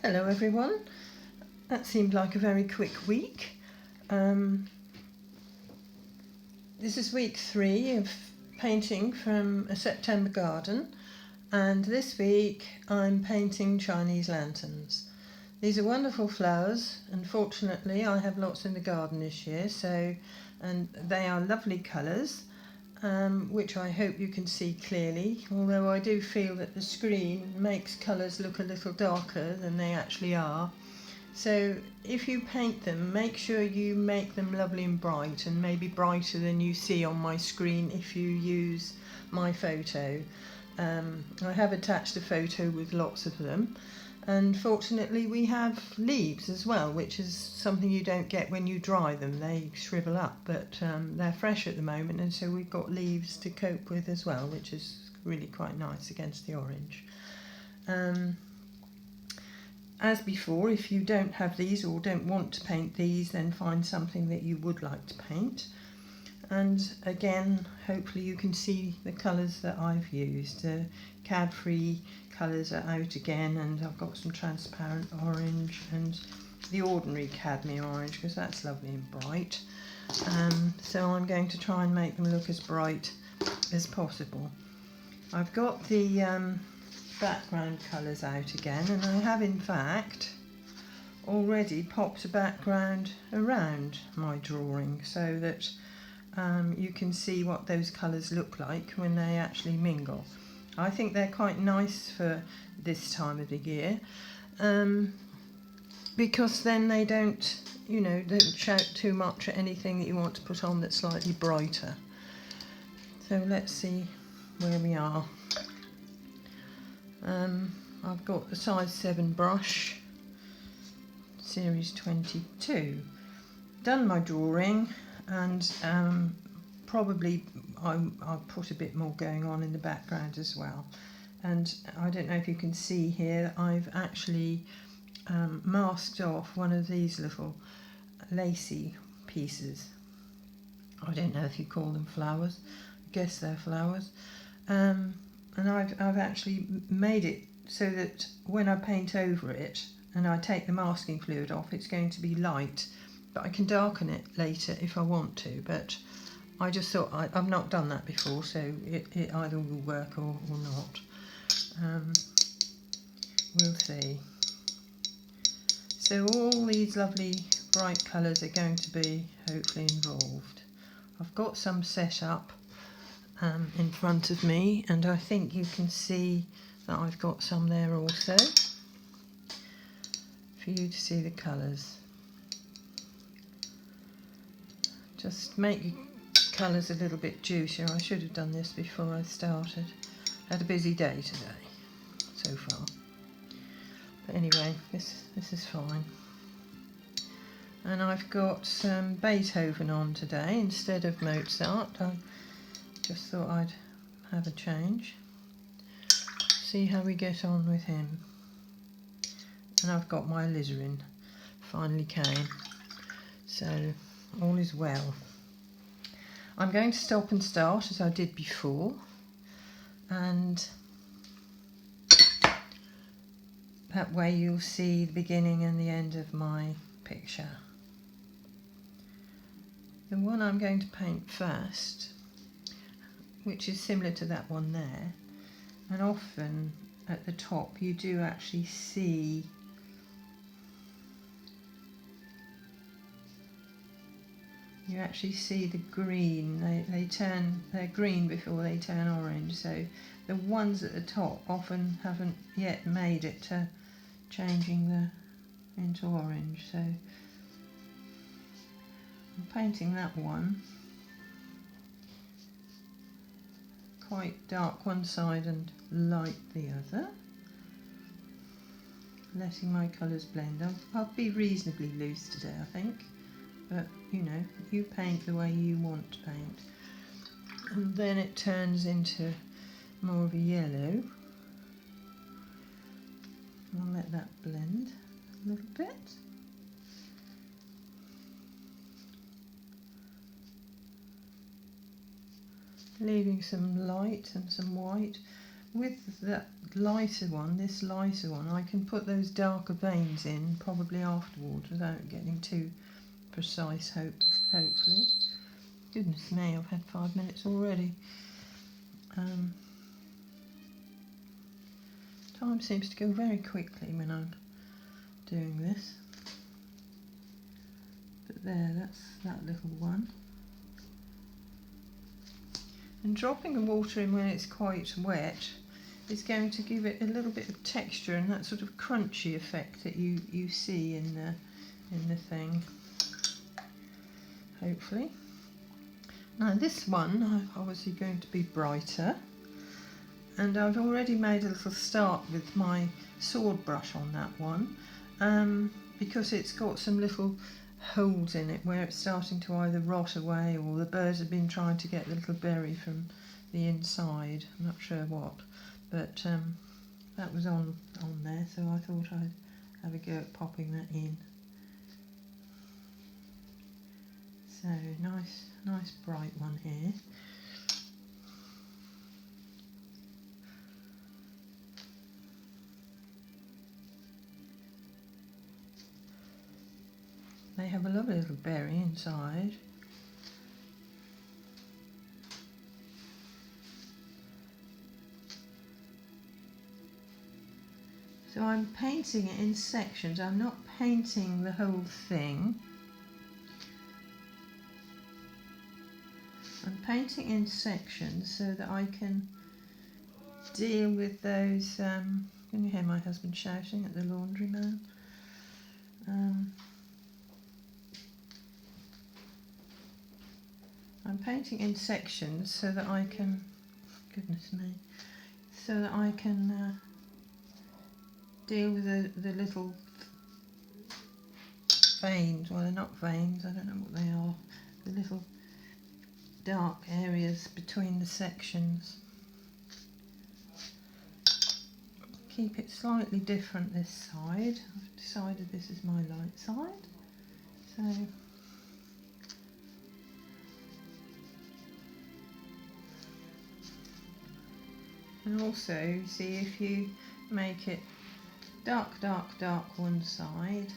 Hello everyone, that seemed like a very quick week. This is week 3 of painting from a September garden, and this week I'm painting Chinese lanterns. These are wonderful flowers, and fortunately I have lots in the garden this year, and they are lovely colours, which I hope you can see clearly, although I do feel that the screen makes colours look a little darker than they actually are. So if you paint them, make sure you make them lovely and bright, and maybe brighter than you see on my screen if you use my photo. I have attached a photo with lots of them, and fortunately we have leaves as well, which is something you don't get when you dry them. They shrivel up, but they're fresh at the moment, and so we've got leaves to cope with as well, which is really quite nice against the orange. As before, if you don't have these or don't want to paint these, then find something that you would like to paint. And again, hopefully you can see the colours that I've used. The cad-free colours are out again, and I've got some transparent orange and the ordinary cadmium orange, because that's lovely and bright. So I'm going to try and make them look as bright as possible. I've got the background colours out again, and I have in fact already popped a background around my drawing so that you can see what those colours look like when they actually mingle. I think they're quite nice for this time of the year, because then they don't shout too much at anything that you want to put on that's slightly brighter. So let's see where we are. I've got the size 7 brush, series 22. Done my drawing, and probably I'll put a bit more going on in the background as well. And I don't know if you can see here, I've actually masked off one of these little lacy pieces. I don't know if you call them flowers, I guess they're flowers. And I've actually made it so that when I paint over it and I take the masking fluid off, it's going to be light, but I can darken it later if I want to. But I just thought I've not done that before, so it either will work or not. We'll see. So all these lovely bright colours are going to be hopefully involved. I've got some set up in front of me, and I think you can see that I've got some there also for you to see the colours. Just make your colours a little bit juicier. I should have done this before I started. Had a busy day today so far, but anyway, this is fine. And I've got some Beethoven on today instead of Mozart. I just thought I'd have a change, see how we get on with him. And I've got my alizarin, finally came, so all is well. I'm going to stop and start as I did before, and that way you'll see the beginning and the end of my picture. The one I'm going to paint first, which is similar to that one there, and often at the top you do actually see the green. They're green before they turn orange, so the ones at the top often haven't yet made it to changing into orange. So I'm painting that one quite dark one side and light the other, letting my colours blend. I'll be reasonably loose today, I think, but you paint the way you want to paint. And then it turns into more of a yellow. I'll let that blend a little bit. Leaving some light and some white. With that lighter one, this lighter one, I can put those darker veins in probably afterwards without getting too precise, hopefully. Goodness me, I've had 5 minutes already. Time seems to go very quickly when I'm doing this. But there, that's that little one. And dropping the water in when it's quite wet is going to give it a little bit of texture and that sort of crunchy effect that you see in the thing, hopefully. Now this one I'm obviously going to be brighter, and I've already made a little start with my sword brush on that one, because it's got some little holes in it where it's starting to either rot away or the birds have been trying to get the little berry from the inside. I'm not sure what, but that was on there, so I thought I'd have a go at popping that in. So nice bright one here. They have a lovely little berry inside. So I'm painting it in sections. I'm not painting the whole thing. I'm painting in sections so that I can deal with those. Can you hear my husband shouting at the laundryman? I'm painting in sections so that I can, goodness me, so that I can deal with the little veins. Well, they're not veins, I don't know what they are. The little dark areas between the sections. Keep it slightly different this side. I've decided this is my light side. So and also, see, if you make it dark one side,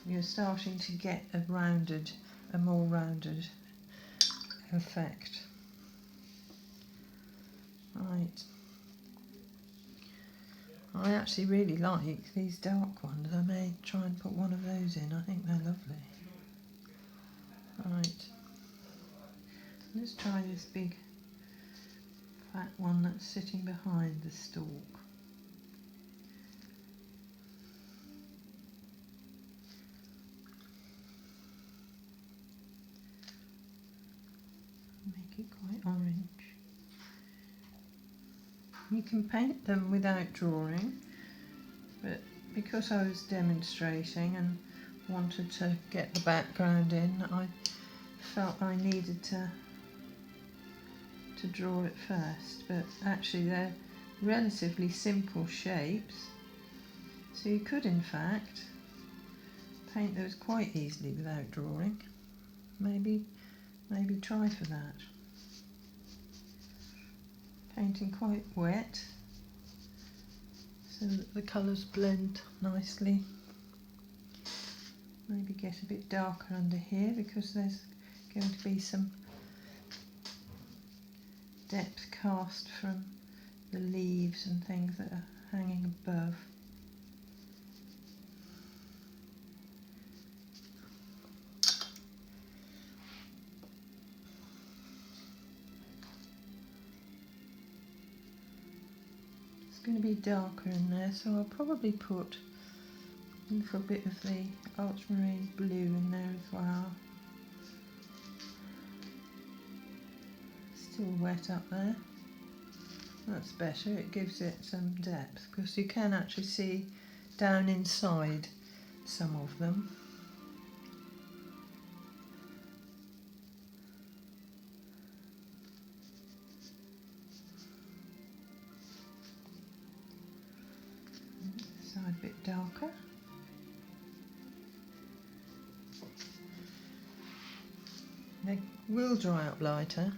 you're starting to get a more rounded effect. Right. I actually really like these dark ones. I may try and put one of those in. I think they're lovely. Right. Let's try this big fat one that's sitting behind the stalk. Make it quite orange. You can paint them without drawing, but because I was demonstrating and wanted to get the background in, I felt I needed to draw it first. But actually they're relatively simple shapes, so you could in fact paint those quite easily without drawing. Maybe try for that. Painting quite wet so that the colours blend nicely. Maybe get a bit darker under here because there's going to be some depth cast from the leaves and things that are hanging above. It's going to be darker in there, so I'll probably put a little bit of the ultramarine blue in there as well. Still wet up there. That's better, it gives it some depth because you can actually see down inside some of them. Side a bit darker. They will dry up lighter.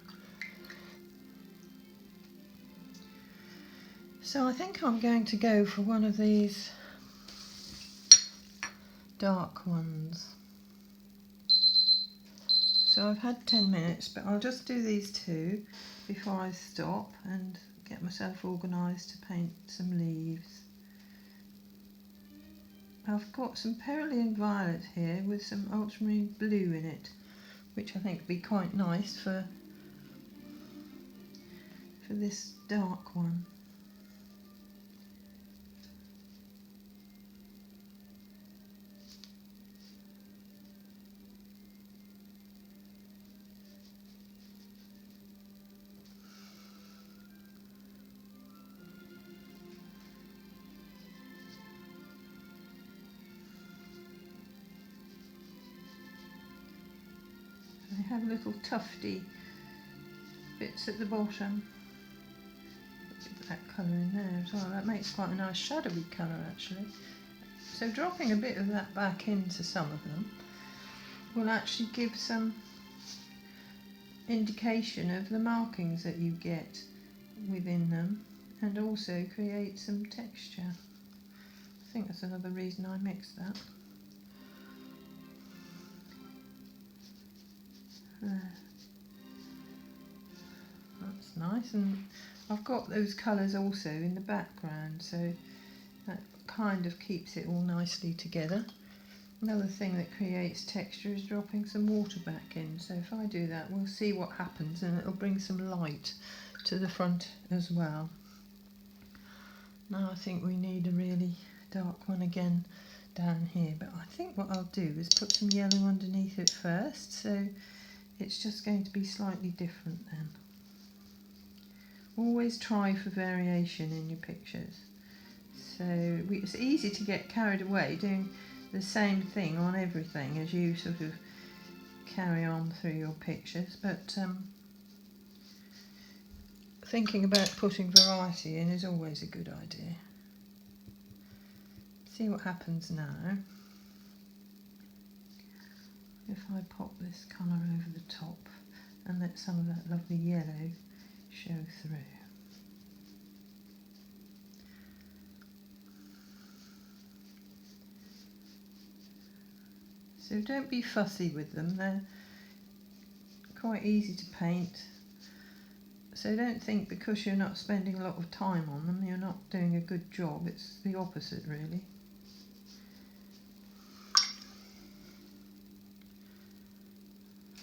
So I think I'm going to go for one of these dark ones. So I've had 10 minutes, but I'll just do these two before I stop and get myself organised to paint some leaves. I've got some Perulian violet here with some ultramarine blue in it, which I think would be quite nice for this dark one. They have little tufty bits at the bottom. Put that colour in there as well. That makes quite a nice shadowy colour actually. So dropping a bit of that back into some of them will actually give some indication of the markings that you get within them, and also create some texture. I think that's another reason I mixed that. That's nice, and I've got those colours also in the background, so that kind of keeps it all nicely together. Another thing that creates texture is dropping some water back in, so if I do that we'll see what happens, and it'll bring some light to the front as well. Now I think we need a really dark one again down here, but I think what I'll do is put some yellow underneath it first, so it's just going to be slightly different then. Always try for variation in your pictures. So it's easy to get carried away doing the same thing on everything as you sort of carry on through your pictures, but thinking about putting variety in is always a good idea. See what happens now if I pop this colour over the top and let some of that lovely yellow show through. So don't be fussy with them, they're quite easy to paint. So don't think because you're not spending a lot of time on them you're not doing a good job. It's the opposite really.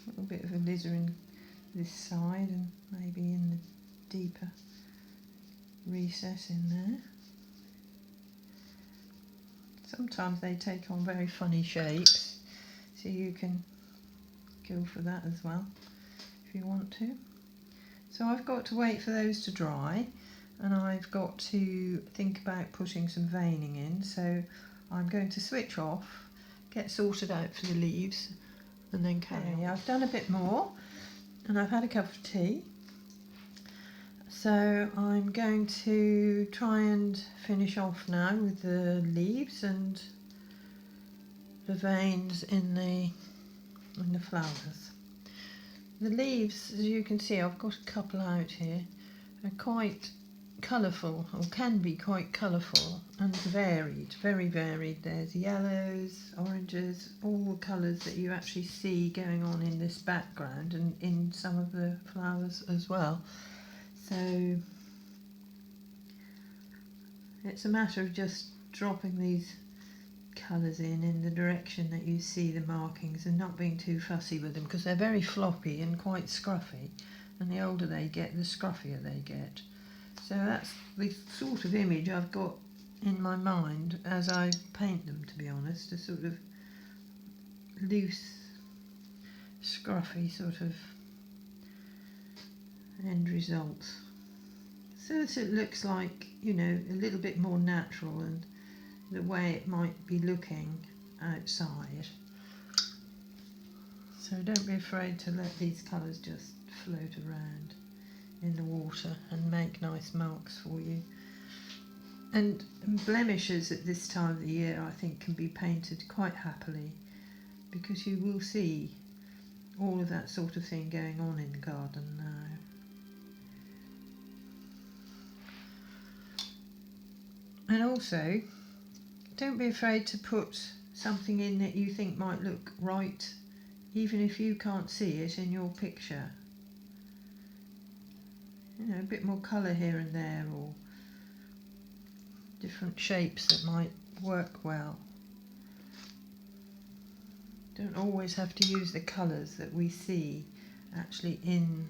A little bit of alizarin this side and maybe in the deeper recess in there. Sometimes they take on very funny shapes, so you can go for that as well if you want to. So I've got to wait for those to dry, and I've got to think about putting some veining in, so I'm going to switch off, get sorted out for the leaves, and then carry on. I've done a bit more and I've had a cup of tea, so I'm going to try and finish off now with the leaves and the veins in the flowers. The leaves, as you can see, I've got a couple out here, are quite colourful, or can be quite colourful and varied, very varied. There's yellows, oranges, all the colours that you actually see going on in this background and in some of the flowers as well. So it's a matter of just dropping these colours in the direction that you see the markings and not being too fussy with them, because they're very floppy and quite scruffy, and the older they get the scruffier they get. So that's the sort of image I've got in my mind as I paint them, to be honest, a sort of loose, scruffy sort of end result. So that it looks like, you know, a little bit more natural and the way it might be looking outside. So don't be afraid to let these colours just float around in the water and make nice marks for you. And blemishes at this time of the year I think can be painted quite happily, because you will see all of that sort of thing going on in the garden now. And also, don't be afraid to put something in that you think might look right, even if you can't see it in your picture. You know, a bit more colour here and there, or different shapes that might work well. Don't always have to use the colours that we see actually in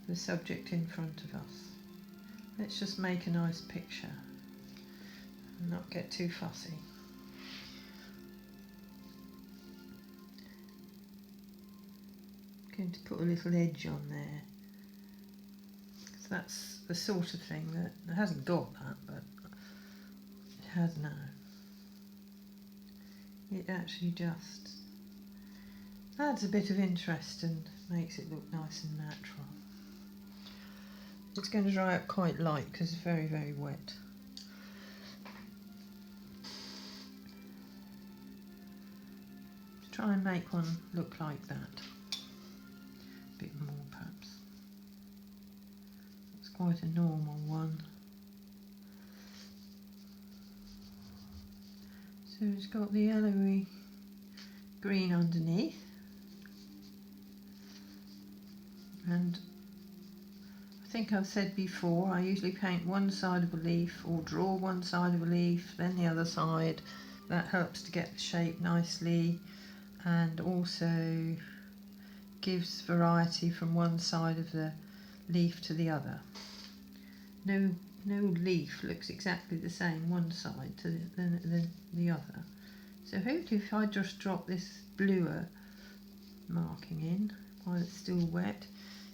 the subject in front of us. Let's just make a nice picture and not get too fussy. I'm going to put a little edge on there. So that's the sort of thing that it hasn't got that, but it has now. It actually just adds a bit of interest and makes it look nice and natural. It's going to dry up quite light because it's very, very wet. Try and make one look like that. A bit more perhaps. It's quite a normal one. So it's got the yellowy green underneath, and I think I've said before, I usually paint one side of a leaf or draw one side of a leaf, then the other side. That helps to get the shape nicely and also gives variety from one side of the leaf to the other. No leaf looks exactly the same one side to the other. So hopefully if I just drop this bluer marking in while it's still wet,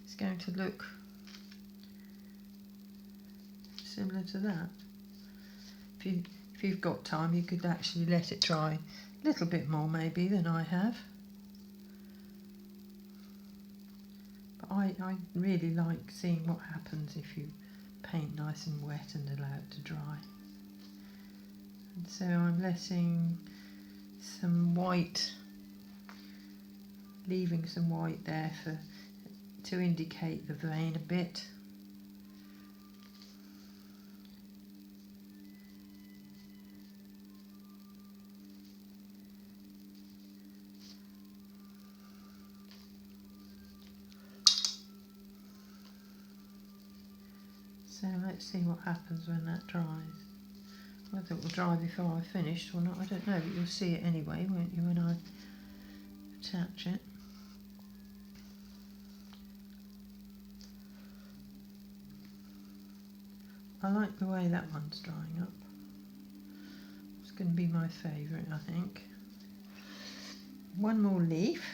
it's going to look similar to that. If you've got time, you could actually let it dry a little bit more maybe than I have. But I really like seeing what happens if you paint nice and wet and allow it to dry. And so I'm letting some white, leaving some white there to indicate the vein a bit. So let's see what happens when that dries. Whether it will dry before I finish or not, I don't know, but you'll see it anyway, won't you, when I attach it. I like the way that one's drying up. It's going to be my favourite, I think. One more leaf,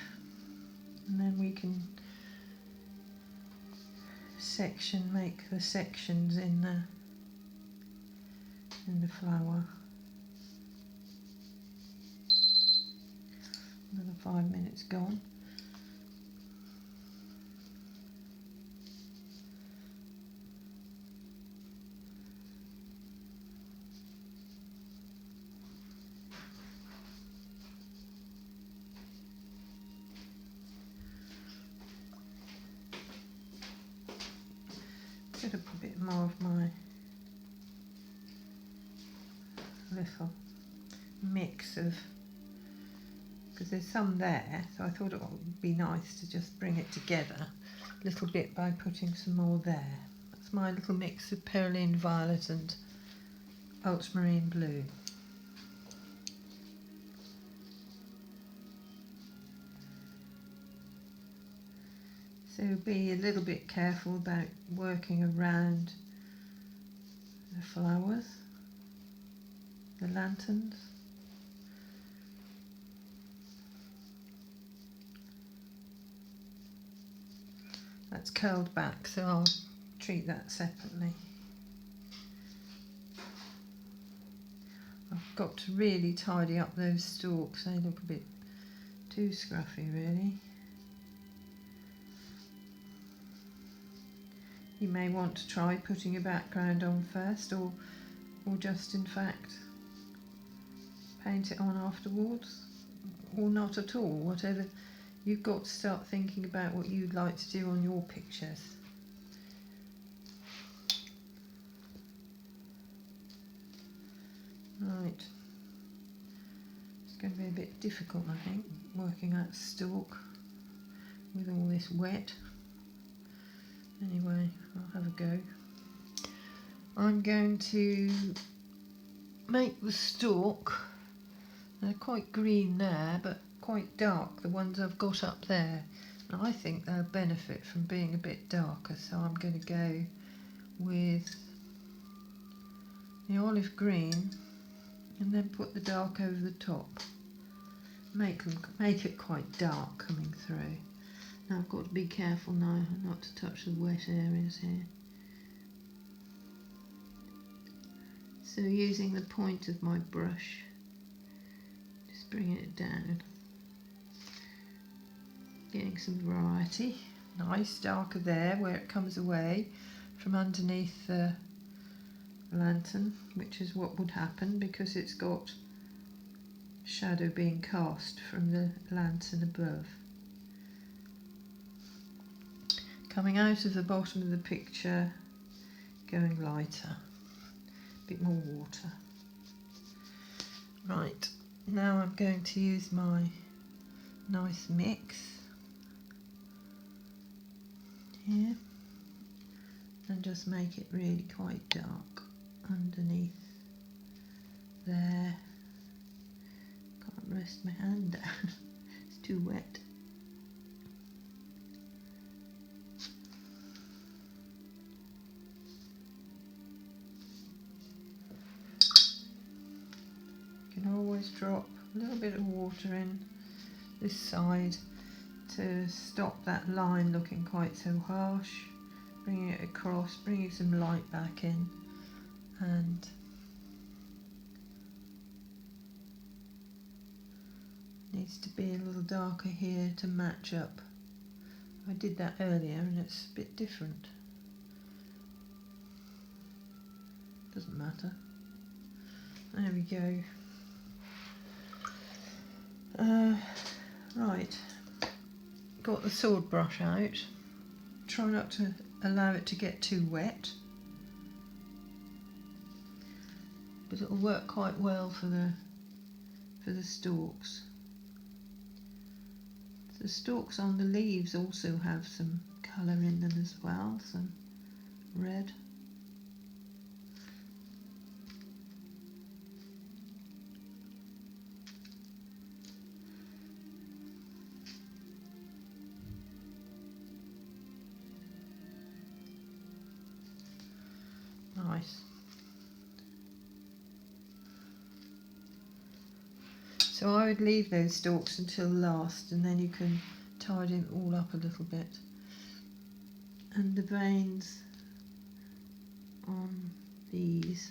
and then we can make the sections in the flower. Another 5 minutes gone. Put a bit more of my little mix of, because there's some there, so I thought it would be nice to just bring it together a little bit by putting some more there. That's my little mix of Pearline Violet and Ultramarine Blue. So be a little bit careful about working around the flowers, the lanterns. That's curled back, so I'll treat that separately. I've got to really tidy up those stalks, they look a bit too scruffy really. You may want to try putting a background on first, or just in fact paint it on afterwards, or not at all, whatever. You've got to start thinking about what you'd like to do on your pictures. Right, it's going to be a bit difficult, I think, working that stalk with all this wet. Anyway, I'll have a go. I'm going to make the stalk, they're quite green there, but quite dark, the ones I've got up there. And I think they'll benefit from being a bit darker, so I'm going to go with the olive green and then put the dark over the top. Make it quite dark coming through. Now I've got to be careful now not to touch the wet areas here. So using the point of my brush, just bringing it down. Getting some variety. Nice darker there where it comes away from underneath the lantern, which is what would happen because it's got shadow being cast from the lantern above. Coming out of the bottom of the picture, going lighter, a bit more water. Right, now I'm going to use my nice mix here and just make it really quite dark underneath there. Can't rest my hand down, it's too wet. You can always drop a little bit of water in this side to stop that line looking quite so harsh, bringing it across, bringing some light back in, and needs to be a little darker here to match up. I did that earlier and it's a bit different. Doesn't matter. There we go. Right, got the sword brush out. Try not to allow it to get too wet, but it'll work quite well for the stalks. The stalks on the leaves also have some colour in them as well, some red. Nice. So I would leave those stalks until last, and then you can tidy them all up a little bit. And the veins on these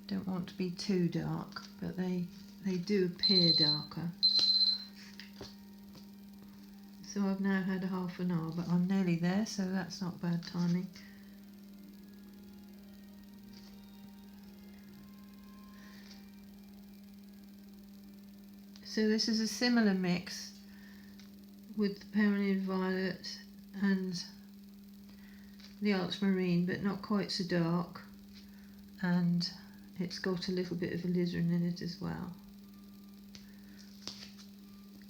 don't want to be too dark, but they do appear darker. So I've now had a half an hour, but I'm nearly there, so that's not bad timing. So this is a similar mix with the Perennial Violet and the Ultramarine, but not quite so dark, and it's got a little bit of alizarin in it as well,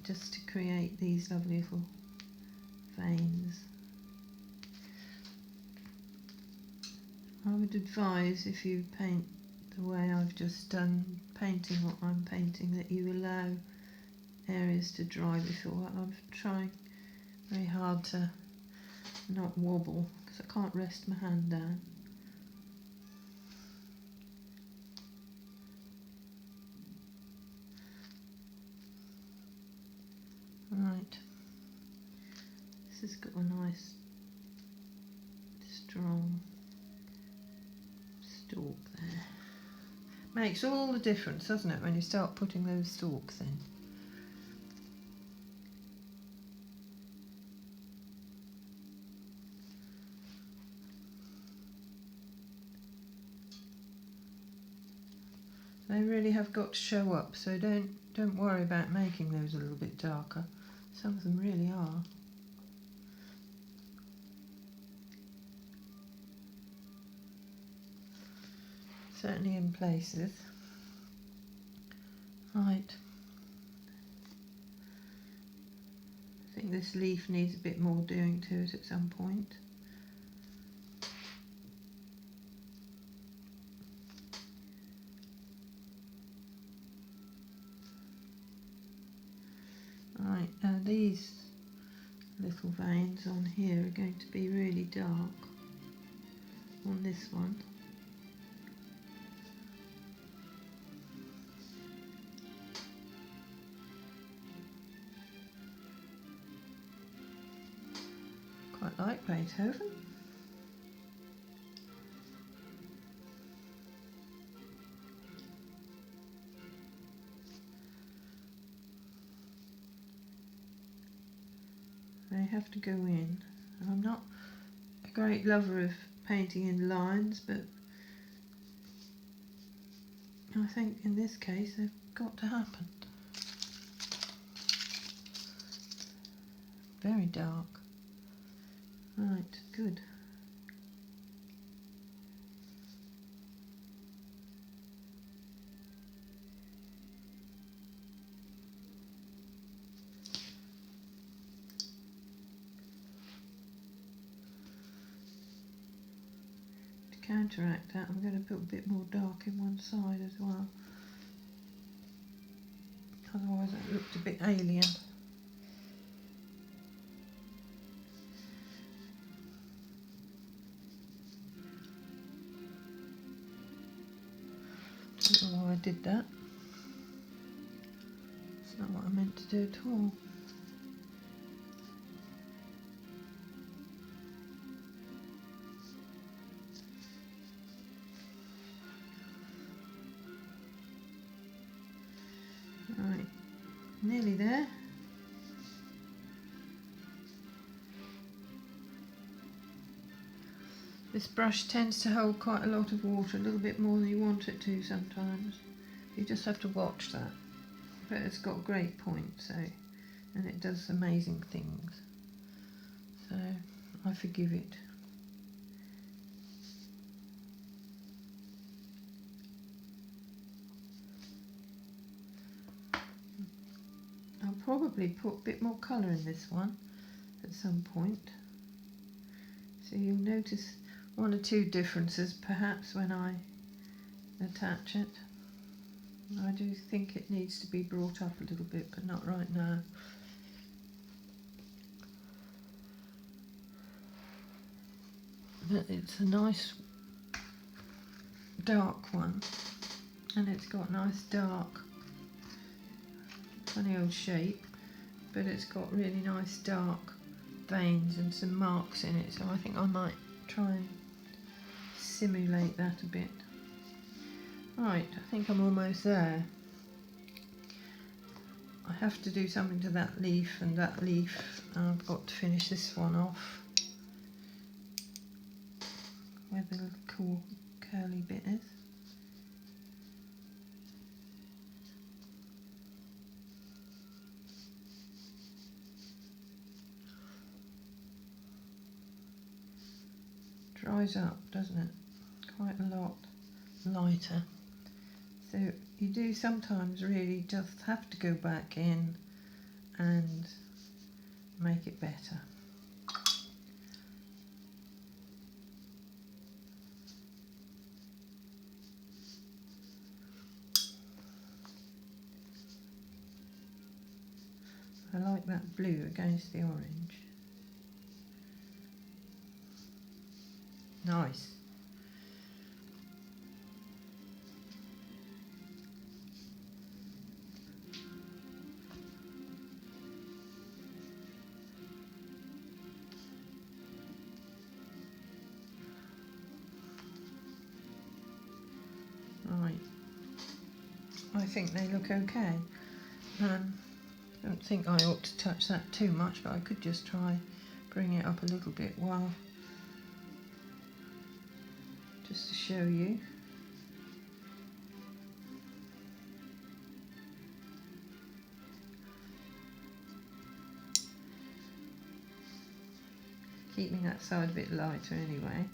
just to create these lovely little veins. I would advise, if you paint the way I've just done, painting what I'm painting, that you allow areas to dry before. I'm trying very hard to not wobble because I can't rest my hand down. Right, this has got a nice strong stalk there. Makes all the difference, doesn't it, when you start putting those stalks in. They really have got to show up, so don't worry about making those a little bit darker. Some of them really are. Certainly in places. Right. I think this leaf needs a bit more doing to it at some point. Right, now these little veins on here are going to be really dark on this one. Quite like Beethoven. They have to go in. I'm not a great lover of painting in lines, but I think in this case they've got to happen. Very dark. Right, good. To counteract that, I'm going to put a bit more dark in one side as well. Otherwise it looked a bit alien. I don't know why I did that. It's not what I meant to do at all. Right, nearly there. This brush tends to hold quite a lot of water, a little bit more than you want it to sometimes. You just have to watch that. But it's got great points, so, and it does amazing things. So I forgive it. I'll probably put a bit more colour in this one at some point. So you'll notice one or two differences perhaps when I attach it. I do think it needs to be brought up a little bit, but not right now. But it's a nice dark one, and it's got nice dark, funny old shape, but it's got really nice dark veins and some marks in it, so I think I might try and simulate that a bit. Right, I think I'm almost there. I have to do something to that leaf and that leaf. I've got to finish this one off where the little cool curly bit is. Dries up, doesn't it? Quite a lot lighter. So you do sometimes really just have to go back in and make it better. I like that blue against the orange. Nice. Right. I think they look okay. I don't think I ought to touch that too much, but I could just try bring it up a little bit while, just to show you. Keeping that side a bit lighter anyway.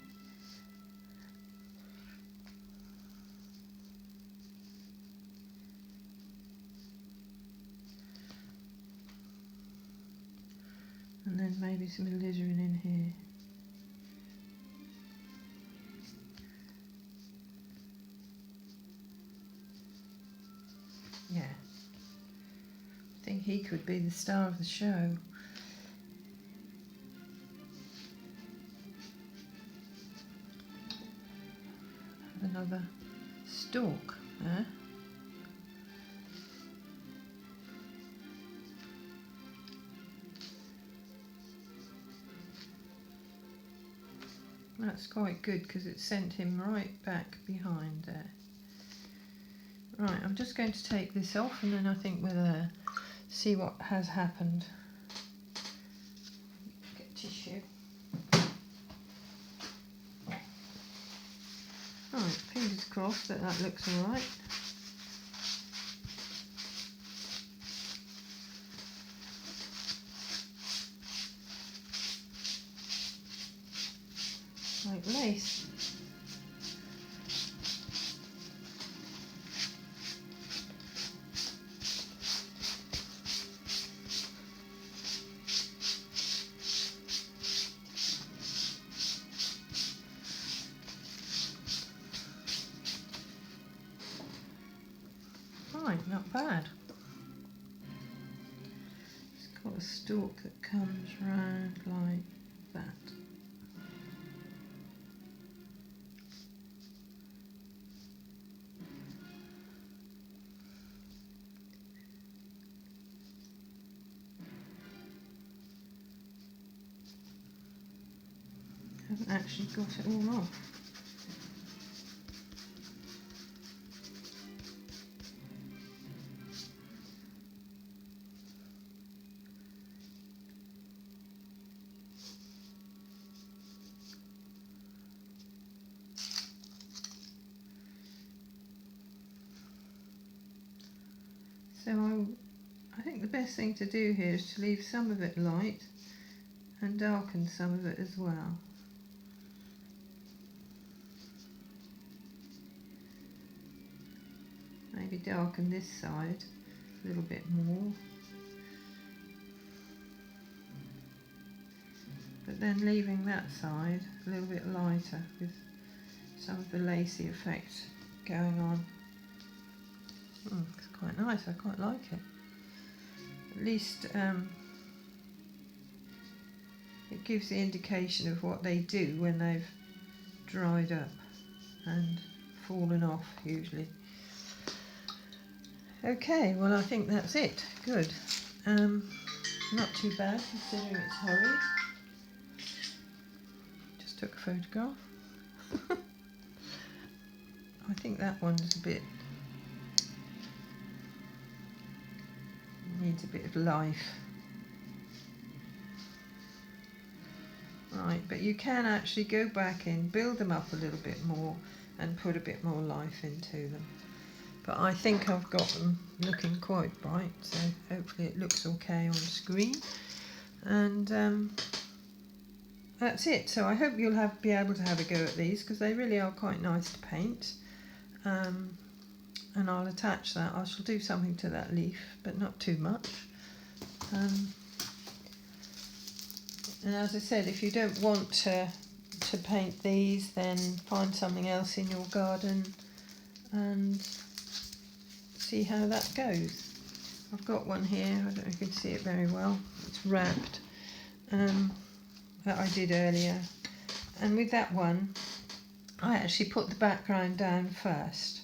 and maybe some alizarin in here. Yeah, I think he could be the star of the show. Another stalk there. That's quite good because it sent him right back behind there. Right, I'm just going to take this off and then I think we'll see what has happened. Get tissue. Right, fingers crossed that that looks alright. Like lace. Right, not bad. It's got a stalk that comes round like that. Haven't actually got it all off. So I think the best thing to do here is to leave some of it light and darken some of it as well. Maybe darken this side a little bit more. But then leaving that side a little bit lighter with some of the lacy effect going on. It's quite nice, I quite like it. At least it gives the indication of what they do when they've dried up and fallen off usually. Okay, well I think that's it. Good. Not too bad considering it's hurried. Just took a photograph. I think that one's a bit, needs a bit of life. Right, but you can actually go back in, build them up a little bit more and put a bit more life into them. But I think I've got them looking quite bright, so hopefully it looks okay on screen. And that's it. So I hope you'll be able to have a go at these because they really are quite nice to paint. And I'll attach that. I shall do something to that leaf, but not too much. And as I said, if you don't want to paint these, then find something else in your garden and see how that goes. I've got one here, I don't know if you can see it very well, it's wrapped, that I did earlier, and with that one I actually put the background down first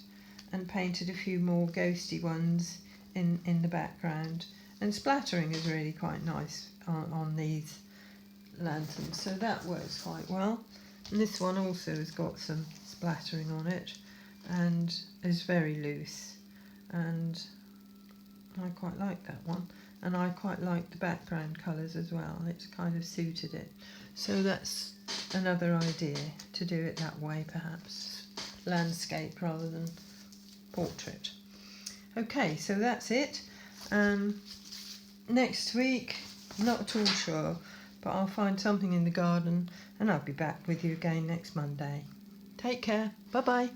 and painted a few more ghosty ones in the background, and splattering is really quite nice on these lanterns, so that works quite well. And this one also has got some splattering on it and is very loose, and I quite like that one, and I quite like the background colours as well. It's kind of suited it, so that's another idea, to do it that way, perhaps landscape rather than portrait. Okay, so that's it. Next week, not at all sure, but I'll find something in the garden and I'll be back with you again next Monday. Take care, bye bye.